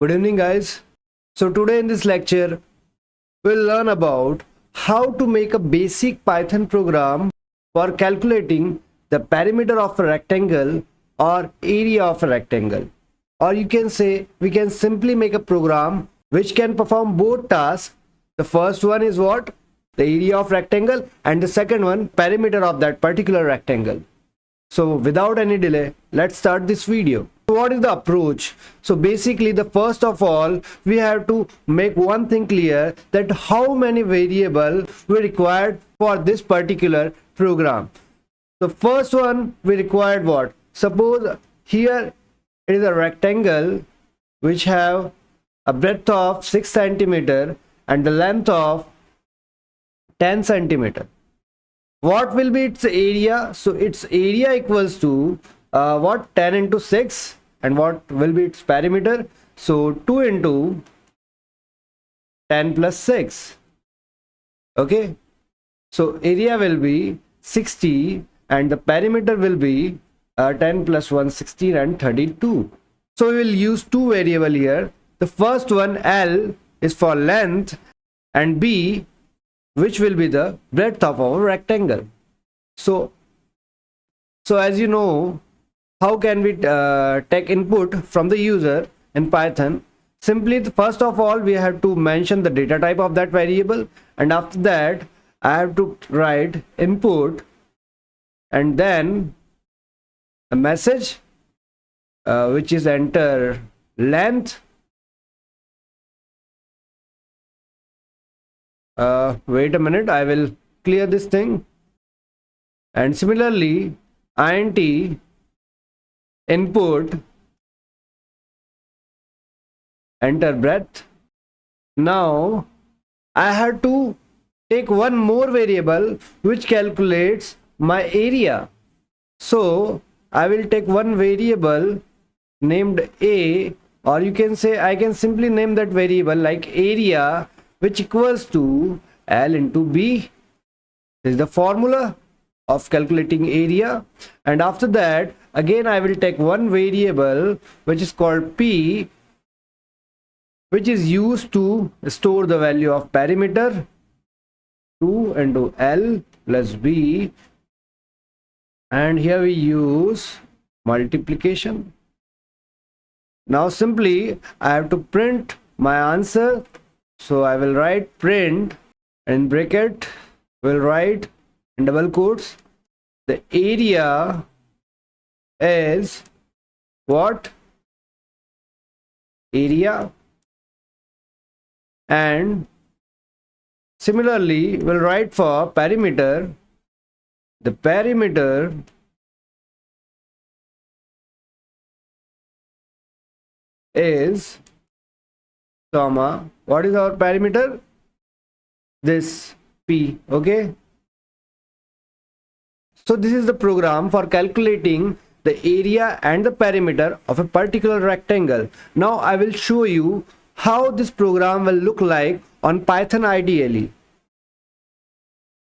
Good evening, guys. So today in this lecture, we'll learn about how to make a basic Python program for calculating the perimeter of a rectangle or area of a rectangle. Or you can say we can simply make a program which can perform both tasks. The first one is what? The area of rectangle, and the second one, perimeter of that particular rectangle. So without any delay, let's start this video. So what is the approach? So basically, the first of all, we have to make one thing clear, that how many variables we required for this particular program. The first one, we required what? Suppose here it is a rectangle which have a breadth of 6 centimeter and the length of 10 centimeter. What will be its area? So its area equals to what? 10 into 6. And what will be its perimeter? So 2 into 10 plus 6. Okay. So area will be 60 and the perimeter will be 10 plus 1, 16 and 32. So we will use two variables here. The first one, L, is for length, and B, which will be the breadth of our rectangle. So as you know, how can we take input from the user in Python? Simply, first of all, we have to mention the data type of that variable, and after that I have to write input and then a message which is enter length. Wait a minute, I will clear this thing. And similarly, int input enter breadth. Now I have to take one more variable which calculates my area. So I will take one variable named A, or you can say I can simply name that variable like area, which equals to L into B. This is the formula of calculating area. And after that, again I will take one variable which is called P, which is used to store the value of perimeter. 2 into L plus B, and here we use multiplication. Now simply I have to print my answer. So I will write print, in bracket will write in double quotes the area is what? Area. And similarly we'll write for perimeter, the perimeter is comma, what is our perimeter? This P. Okay. So this is the program for calculating the area and the perimeter of a particular rectangle. Now I will show you how this program will look like on Python IDLE.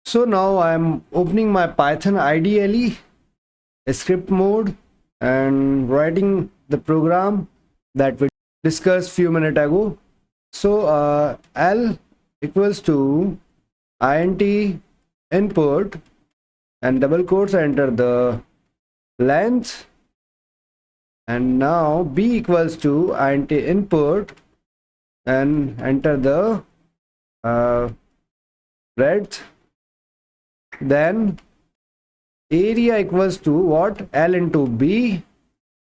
So now I am opening my Python IDLE script mode and writing the program that we discussed few minutes ago. So L equals to int input and double quotes enter the length, and now B equals to int input and enter the breadth. Then area equals to what? L into B.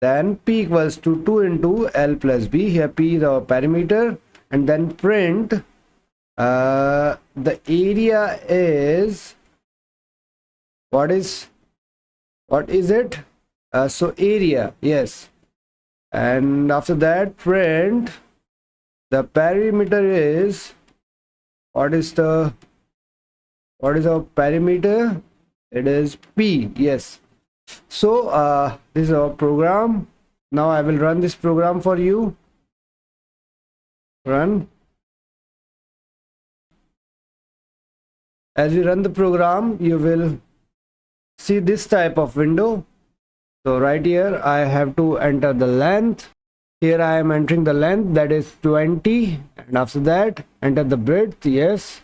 Then P equals to 2 into L plus B. Here P is our perimeter. And then print the area is what is it? So area, yes. And after that print the perimeter is what is our perimeter? It is P, yes. So this is our program. Now I will run this program for you. Run. As you run the program, you will see this type of window. So right here I have to enter the length, Here I am entering the length, that is 20, and after that enter the breadth. Yes,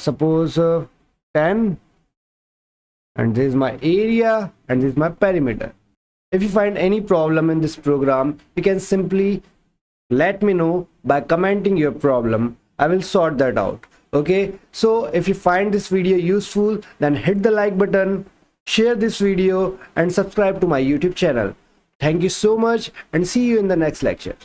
suppose 10, and this is my area and this is my perimeter. If you find any problem in this program, you can simply let me know by commenting your problem. I will sort that out. Okay, so if you find this video useful, then hit the like button, share this video, and subscribe to my YouTube channel. Thank you so much, and see you in the next lecture.